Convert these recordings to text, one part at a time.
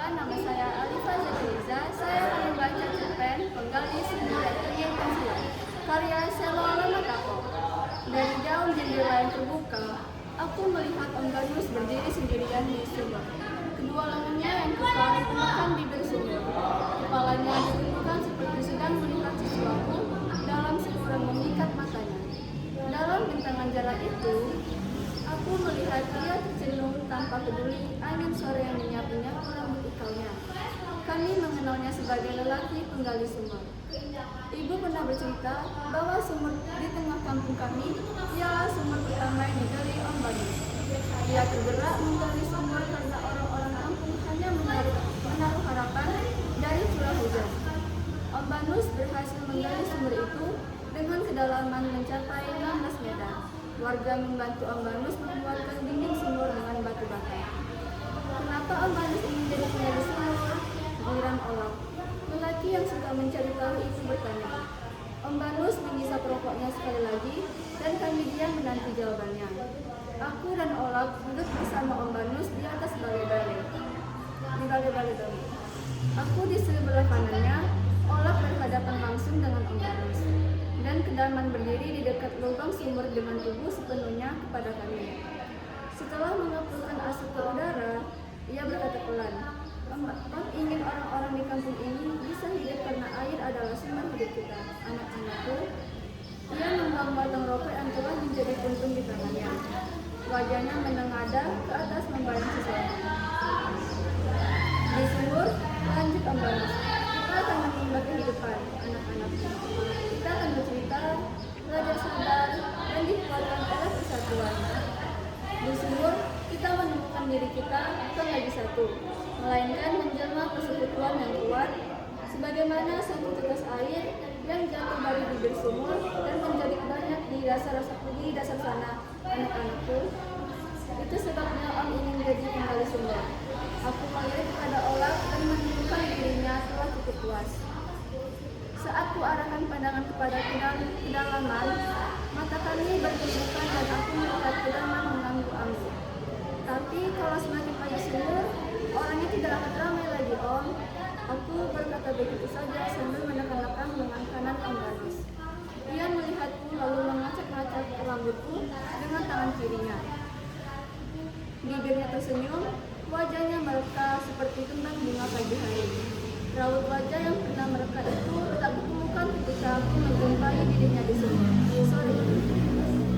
perkenalkan, nama saya Alifa Zakiriza. Saya akan membaca cerpen Penggali Sumur dan Ingin Pensiun karya Selo Alamatako. Dari jauh jendela yang terbuka, aku melihat Om Ganus berdiri sendirian di sumur. Kedua lengannya yang kekar menekan bibir sumur. Kepalanya ditundukkan seperti sedang melihat sesuatu dalam seukuran mengikat matanya. Dalam bentangan jarak itu, aku melihat dia tercenung tanpa peduli angin sore yang menyapu-nyapu rambut ikalnya. Kami mengenalnya sebagai lelaki penggali sumur. Ibu pernah bercerita bahwa sumur di tengah kampung kami ialah sumur pertama yang digali Om Banus. Dia tergerak menggali sumur karena orang-orang kampung hanya menaruh harapan dari curah hujan. Om Banus berhasil menggali sumur itu dengan kedalaman mencapai 16 meter. Warga membantu Om Banus membuatkan dinding sumur dengan batu bata. Kenapa Om Banus ingin jadi penggali sumur? Giliran Olaf, lelaki yang suka mencari tahu itu bertanya. Om Banus mengisap rokoknya sekali lagi dan kami diam menanti jawabannya. Aku dan Olaf duduk bersama Om Banus di atas balai-balai. Aku di sebelah kanannya, Olaf berhadapan langsung dengan Om Banus. Dan kedaman berdiri di dekat lubang sumur dengan tubuh sepenuhnya kepada kami. Setelah mengepulkan asap ke udara, ia berkata pelan, Om ingin orang-orang di kampung ini bisa hidup karena air adalah sumber hidup kita. Anak-anakku, ia membuang batang rokok yang telah menjadi puntung di tangannya. Wajahnya menengadah ke atas membayang sesuatu. Di sumur, lanjut Om Banus, kita akan menimba kehidupan anak-anakku. Kita akan bercerita, belajar sabar, dan dikuatkan oleh persatuan. Di sumur, kita menemukan diri kita bukan lagi satu, melainkan menjelma persekutuan yang kuat, sebagaimana satu tetes air yang jatuh dari bibir sumur dan menjadi banyak di dasar sana. Anak-anakku, itu sebabnya Om ingin jadi penggali sumur. Aku melihat kepada Olaf dan menemukan dirinya telah cukup puas. Saat ku arahkan pandangan kepada kedalaman, mata kami bertunjukkan dan aku melihat kedalaman mengangguk-angguk. Tapi kalau semakin banyak sumur, orangnya tidak akan ramai lagi, Om. Aku berkata begitu saja sambil menekan-nekan lengan kanan Om Ganus. Dia melihatku lalu mengacak-ngacak rambutku dengan tangan kirinya. Bibirnya tersenyum, wajahnya mereka seperti kembang bunga pagi hari. Raut wajah yang pernah mereka itu tak kutemukan ketika aku menjumpai dirinya di sumur. Sorry,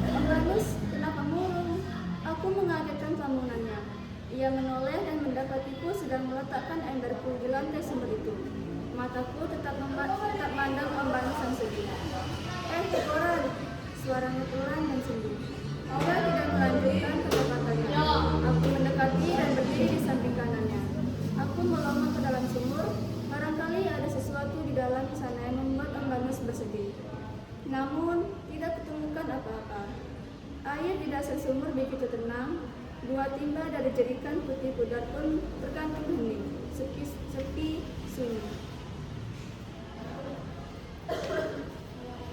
Om Ganus, kenapa murung? Aku mengagetkan lamunannya. Ia menoleh dan mendapatiku sedang meletakkan emberku di lantai sumur itu. Mataku tetap mandang Om Banus yang sedih. Koran, suaranya pelan dan sedih. Dia tidak melanjutkan kata-katanya. Aku mendekati dan berdiri di samping kanannya. Aku melompat ke dalam sumur. Barangkali ada sesuatu di dalam sana yang membuat Om Banus bersedih. Namun, tidak kutemukan apa-apa. Air di dasar sumur begitu tenang. 2 timba dari jerikan putih pudar pun tergantung hening, sepi, sunyi.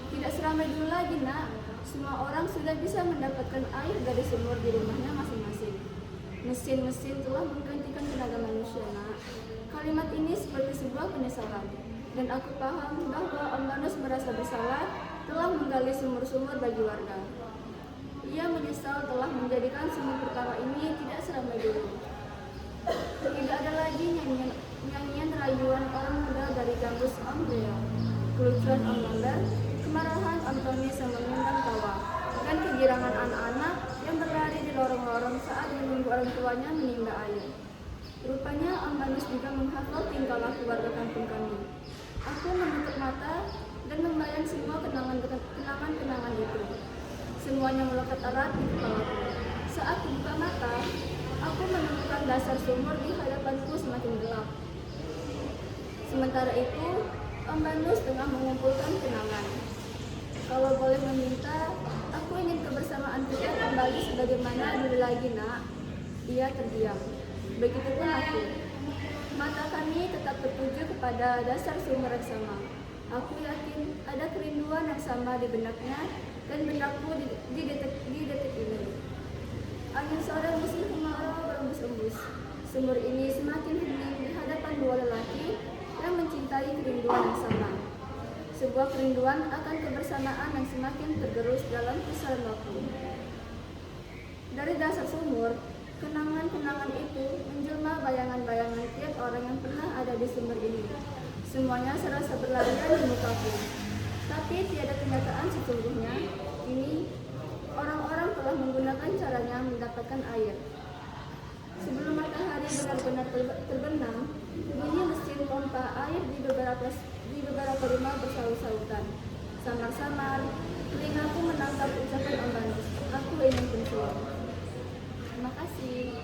Tidak seramai dulu lagi, Nak. Semua orang sudah bisa mendapatkan air dari sumur di rumahnya masing-masing. Mesin-mesin telah menggantikan tenaga manusia, Nak. Kalimat ini seperti sebuah penyesalan. Dan aku paham bahwa Om Banus merasa bersalah telah menggali sumur-sumur bagi warga. Ia menyesal telah menjadikan sumur pertama ini tidak seramai dulu. Tidak ada lagi nyanyian rayuan orang muda dari gambus Om Leo, kelucuan Om Lambert, kemarahan Om Tony yang mengundang tawa, dan kegirangan anak-anak yang berlari di lorong-lorong saat menunggu orang tuanya menimba air. Rupanya Om Banus juga menghafal tingkah laku warga kampung kami. Aku menutup mata dan membayang semua kenangan-kenangan itu. Semuanya melekat erat di kepalaku. Saat buka mata, aku menemukan dasar sumur di hadapanku semakin gelap. Sementara itu, Om Banus tengah mengumpulkan kenangan. Kalau boleh meminta, aku ingin kebersamaan kita kembali sebagaimana dulu lagi, Nak. Ia terdiam. Begitupun aku. Mata kami tetap tertuju kepada dasar sumur yang sama. Aku yakin ada kerinduan yang sama di benaknya dan benakku di detik ini. Angin sore musim kemarau berembus-embus. Sumur ini semakin hening di hadap sebuah kerinduan akan kebersamaan yang semakin tergerus dalam pusaran waktu. Dari dasar sumur, kenangan-kenangan itu menjelma bayangan-bayangan tiap orang yang pernah ada di sumber ini. Semuanya serasa berlarian di mukaku. Tapi tiada kenyataan sesungguhnya. Ini orang-orang telah menggunakan caranya mendapatkan air. Sebelum matahari benar-benar terbenam, bunyi mesin pompa air di beberapa rumah bersaut-sautan. Samar-samar, telingaku menangkap ucapan Om Banis. Aku ingin pensiun. Terima kasih.